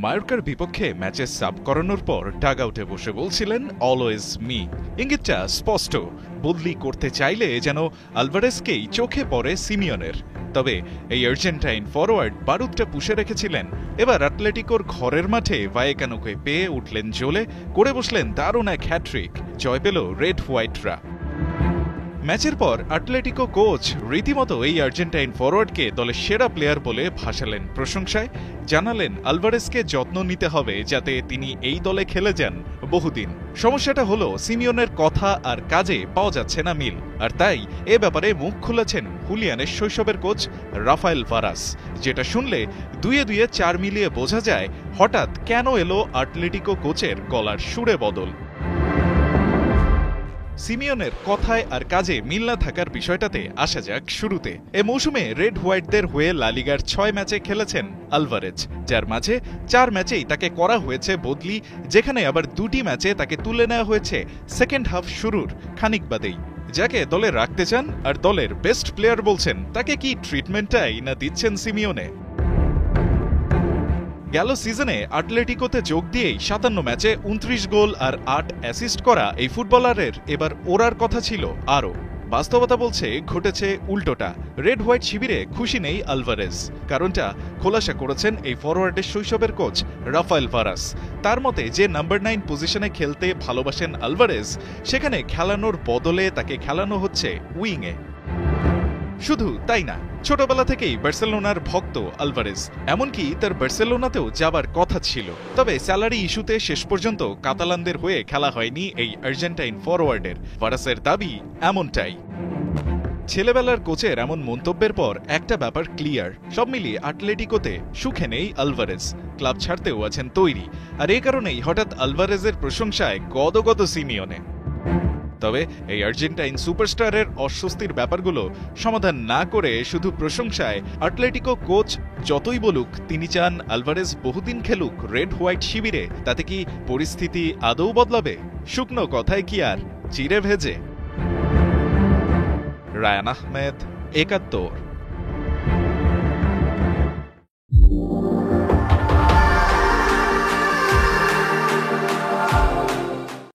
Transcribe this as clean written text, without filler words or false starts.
মায়োর্কার বিপক্ষে ম্যাচে সাব করানোর পর ডাগ আউটে বসে বলছিলেন অলওয়েজ মি। ইঙ্গিতটা স্পষ্ট, বদলি করতে চাইলে যেন আলভারেজকেই চোখে পড়ে সিমিওনের। তবে এই আর্জেন্টাইন ফরওয়ার্ড বারুদটা পুষে রেখেছিলেন। এবার অ্যাটলেটিকোর ঘরের মাঠে ভায়েকানোকে পেয়ে উঠলেন জ্বলে, করে বসলেন দারুণ এক হ্যাট্রিক। জয় পেল রেড হোয়াইটরা। ম্যাচের পর অ্যাটলেটিকো কোচ রীতিমতো এই আর্জেন্টাইন ফরওয়ার্ডকে দলের সেরা প্লেয়ার বলে ভাসালেন প্রশংসায়। জানালেন আলভারেজকে যত্ন নিতে হবে যাতে তিনি এই দলে খেলে যান বহুদিন। সমস্যাটা হলো সিমিওনের কথা আর কাজে পাওয়া যাচ্ছে না মিল, আর তাই এ ব্যাপারে মুখ খুলেছেন হুলিয়ানের শৈশবের কোচ রাফায়েল ভারাস। যেটা শুনলে দুয়ে দুয়ে চার মিলিয়ে বোঝা যায় হঠাৎ কেন এলো অ্যাটলেটিকো কোচের গলার সুরে বদল। সিমিওনের কথায় আর কাজে মিল না থাকার বিষয়টাতে আসা যাক শুরুতে। এ মৌসুমে রেড হোয়াইটদের হয়ে লা লিগার ৬ ম্যাচে খেলেছেন আলভারেজ, যার মাঝে ৪ ম্যাচেই তাকে করা হয়েছে বদলি, যেখানে আবার ২টি ম্যাচে তাকে তুলে নেওয়া হয়েছে সেকেন্ড হাফ শুরুর খানিক বাদেই। যাকে দলে রাখতে চান আর দলের বেস্ট প্লেয়ার বলছেন, তাকে কি ট্রিটমেন্টটাই না দিচ্ছেন সিমিওনে। গেল সিজনে অ্যাটলেটিকোতে যোগ দিয়েই ৫৭ ম্যাচে ২৯ গোল আর ৮ অ্যাসিস্ট করা এই ফুটবলারের এবার ওড়ার কথা ছিল আরও। বাস্তবতা বলছে ঘটেছে উল্টোটা। রেড হোয়াইট শিবিরে খুশি নেই আলভারেজ। কারণটা খোলাসা করেছেন এই ফরওয়ার্ডের শৈশবের কোচ রাফায়েল ভারাস। তার মতে, যে নাম্বার ৯ পজিশনে খেলতে ভালোবাসেন আলভারেজ, সেখানে খেলানোর বদলে তাকে খেলানো হচ্ছে উইংয়ে। শুধু তাই না, ছোটবেলা থেকেই বার্সেলোনার ভক্ত আলভারেজ, এমনকি তার বার্সেলোনাতেও যাবার কথা ছিল। তবে স্যালারি ইস্যুতে শেষ পর্যন্ত কাতালানদের হয়ে খেলা হয়নি এই আর্জেন্টাইন ফরওয়ার্ডের। ভারাসের দাবি এমনটাই। ছেলেবেলার কোচের এমন মন্তব্যের পর একটা ব্যাপার ক্লিয়ার, সব মিলিয়ে অ্যাটলেটিকোতে সুখে নেই আলভারেজ। ক্লাব ছাড়তেও আছেন তৈরি, আর এই কারণেই হঠাৎ আলভারেজের প্রশংসায় গদগদ সিমিওনে। তবে এই আর্জেন্টাইন সুপারস্টারের অস্বস্তির ব্যাপারগুলো সমাধান না করে শুধু প্রশংসায় অ্যাটলেটিকো কোচ যতই বলুক তিনি চান আলভারেজ বহুদিন খেলুক রেড হোয়াইট শিবিরে, তাতে কি পরিস্থিতি আদৌ বদলাবে? শুকনো কথায় কি আর চিড়ে ভেজে? রায়ান আহমেদ, ৭১।